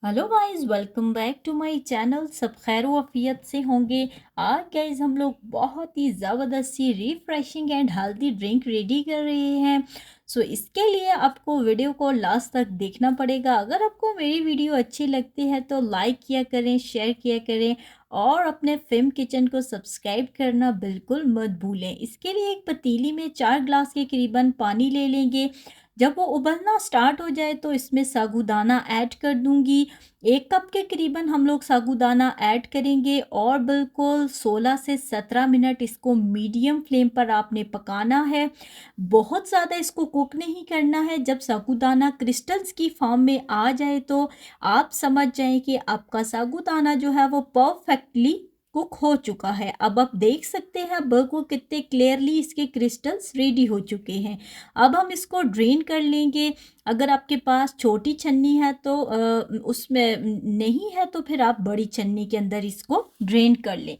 Hello guys, welcome back to my channel. सब खैर आफियत से होंगे। आज गाइस हम लोग बहुत ही ज़बरदस्त सी refreshing and healthy drink ready कर रहे हैं। इसके लिए आपको वीडियो को लास्ट तक देखना पड़ेगा। अगर आपको मेरी वीडियो अच्छी लगती है तो लाइक किया करें, शेयर किया करें और अपने फिल्म किचन को सब्सक्राइब करना बिल्कुल मत भूलें। इसके लिए एक पतीली में 4 ग्लास के करीबन पानी ले लेंगे। जब वो उबलना स्टार्ट हो जाए तो इसमें साबूदाना ऐड कर दूंगी। 1 कप के करीबन हम लोग साबूदाना ऐड करेंगे और बिल्कुल 16 से 17 मिनट इसको मीडियम फ्लेम पर आपने पकाना है। बहुत ज़्यादा इसको कुक नहीं करना है। जब साबूदाना क्रिस्टल्स की फॉर्म में आ जाए तो आप समझ जाएं कि आपका साबूदाना जो है वो परफेक्टली कुक हो चुका है। अब आप देख सकते हैं बिल्कुल कितने क्लियरली इसके क्रिस्टल्स रेडी हो चुके हैं। अब हम इसको ड्रेन कर लेंगे। अगर आपके पास छोटी छन्नी है तो उसमें नहीं है तो फिर आप बड़ी छन्नी के अंदर इसको ड्रेन कर लें।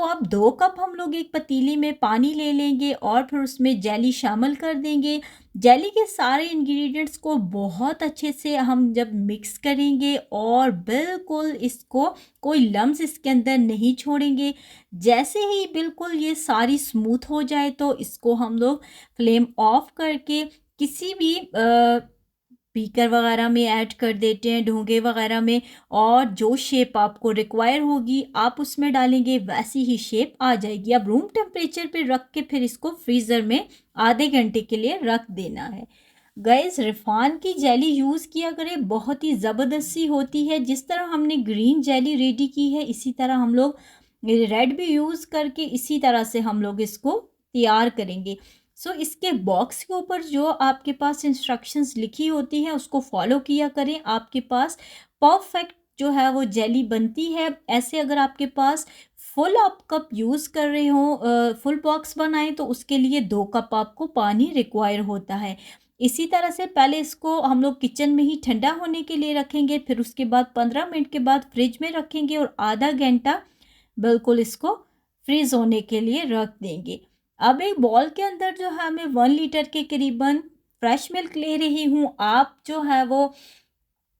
अब 2 कप हम लोग एक पतीली में पानी ले लेंगे और फिर उसमें जेली शामिल कर देंगे। जेली के सारे इंग्रेडिएंट्स को बहुत अच्छे से हम जब मिक्स करेंगे और बिल्कुल इसको कोई लम्स इसके अंदर नहीं छोड़ेंगे। जैसे ही बिल्कुल ये सारी स्मूथ हो जाए तो इसको हम लोग फ्लेम ऑफ करके किसी भी बीकर वगैरह में ऐड कर देते हैं, ढोंगे वगैरह में। और जो शेप आपको रिक्वायर होगी आप उसमें डालेंगे, वैसी ही शेप आ जाएगी। अब रूम टेम्परेचर पे रख के फिर इसको फ्रीज़र में आधे घंटे के लिए रख देना है। गैस रिफान की जेली यूज़ किया करें, बहुत ही ज़बरदस्त सी होती है। जिस तरह हमने ग्रीन जेली रेडी की है इसी तरह हम लोग रेड भी यूज़ करके इसी तरह से हम लोग इसको तैयार करेंगे। इसके बॉक्स के ऊपर जो आपके पास इंस्ट्रक्शंस लिखी होती हैं उसको फॉलो किया करें। आपके पास परफेक्ट जो है वो जेली बनती है। ऐसे अगर आपके पास फुल आप कप यूज़ कर रहे हो, फुल बॉक्स बनाएं तो उसके लिए 2 कप आपको पानी रिक्वायर होता है। इसी तरह से पहले इसको हम लोग किचन में ही ठंडा होने के लिए रखेंगे, फिर उसके बाद 15 मिनट के बाद फ्रिज में रखेंगे और आधा घंटा बिल्कुल इसको फ्रीज होने के लिए रख देंगे। अब एक बॉल के अंदर जो है मैं 1 लीटर के करीबन फ्रेश मिल्क ले रही हूँ। आप जो है वो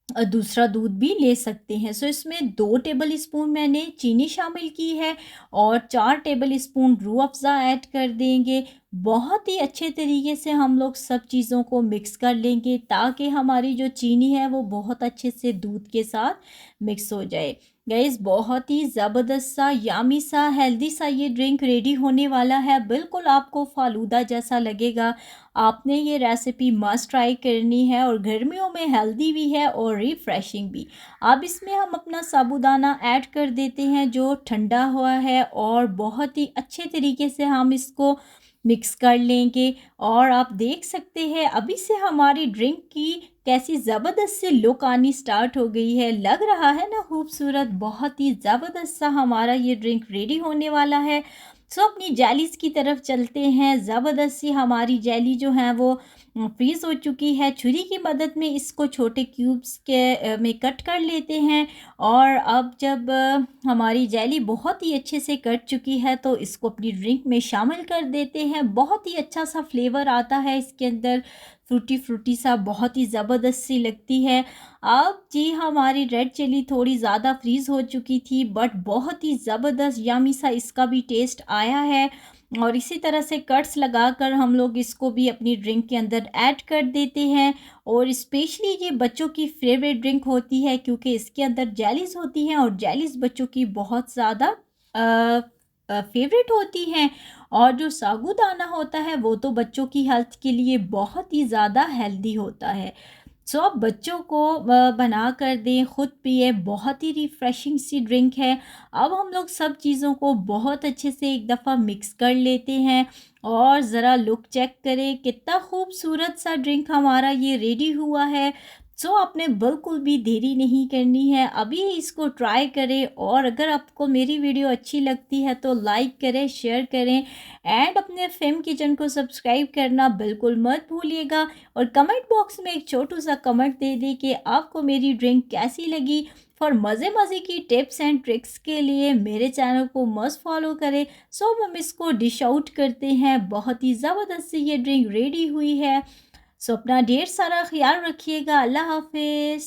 दूसरा दूध भी ले सकते हैं। इसमें 2 टेबल स्पून मैंने चीनी शामिल की है और 4 table spoon Rooh Afza add कर देंगे। बहुत ही अच्छे तरीके से हम लोग सब चीज़ों को मिक्स कर लेंगे ताकि हमारी जो चीनी है वो बहुत अच्छे से दूध के साथ मिक्स हो जाए। गाइस बहुत ही ज़बरदस्त सा यामी सा हेल्दी सा ये ड्रिंक रेडी होने वाला है। बिल्कुल आपको फ़ालूदा जैसा लगेगा। आपने ये रेसिपी मस्ट ट्राई करनी है और गर्मियों में हेल्दी भी है और रिफ्रेशिंग भी। अब इसमें हम अपना साबूदाना ऐड कर देते हैं जो ठंडा हुआ है और बहुत ही अच्छे तरीके से हम इसको मिक्स कर लेंगे। और आप देख सकते हैं अभी से हमारी ड्रिंक की कैसी ज़बरदस्त सी लुक आनी स्टार्ट हो गई है। लग रहा है ना खूबसूरत। बहुत ही ज़बरदस्त सा हमारा ये ड्रिंक रेडी होने वाला है। अपनी जेलीज़ की तरफ चलते हैं। ज़बरदस्त सी हमारी जेली जो है वो फ्रीज़ हो चुकी है। छुरी की मदद में इसको छोटे क्यूब्स के में कट कर लेते हैं। और अब जब हमारी जेली बहुत ही अच्छे से कट चुकी है तो इसको अपनी ड्रिंक में शामिल कर देते हैं। बहुत ही अच्छा सा फ्लेवर आता है इसके अंदर, फ्रूटी फ्रूटी सा, बहुत ही ज़बरदस्त सी लगती है। अब जी हमारी रेड चिली थोड़ी ज़्यादा फ्रीज़ हो चुकी थी बट बहुत ही ज़बरदस्त यमी सा इसका भी टेस्ट आया है। और इसी तरह से कट्स लगाकर हम लोग इसको भी अपनी ड्रिंक के अंदर ऐड कर देते हैं। और स्पेशली ये बच्चों की फेवरेट ड्रिंक होती है क्योंकि इसके अंदर जेलीज़ होती हैं और जेलीज़ बच्चों की बहुत ज़्यादा फेवरेट होती हैं। और जो साबूदाना होता है वो तो बच्चों की हेल्थ के लिए बहुत ही ज़्यादा हेल्दी होता है। आप बच्चों को बना कर दें, खुद पिए। बहुत ही रिफ़्रेशिंग सी ड्रिंक है। अब हम लोग सब चीज़ों को बहुत अच्छे से एक दफ़ा मिक्स कर लेते हैं और ज़रा लुक चेक करें कितना खूबसूरत सा ड्रिंक हमारा ये रेडी हुआ है। आपने बिल्कुल भी देरी नहीं करनी है, अभी इसको ट्राई करें। और अगर आपको मेरी वीडियो अच्छी लगती है तो लाइक करें, शेयर करें एंड अपने फेम किचन को सब्सक्राइब करना बिल्कुल मत भूलिएगा। और कमेंट बॉक्स में एक छोटू सा कमेंट दे दें कि आपको मेरी ड्रिंक कैसी लगी। फॉर मज़े मज़े की टिप्स एंड ट्रिक्स के लिए मेरे चैनल को मस्ट फॉलो करें। अब हम इसको डिश आउट करते हैं। बहुत ही ज़बरदस्त से ये ड्रिंक रेडी हुई है। अपना ढेर सारा ख्याल रखिएगा। अल्लाह हाफिज़।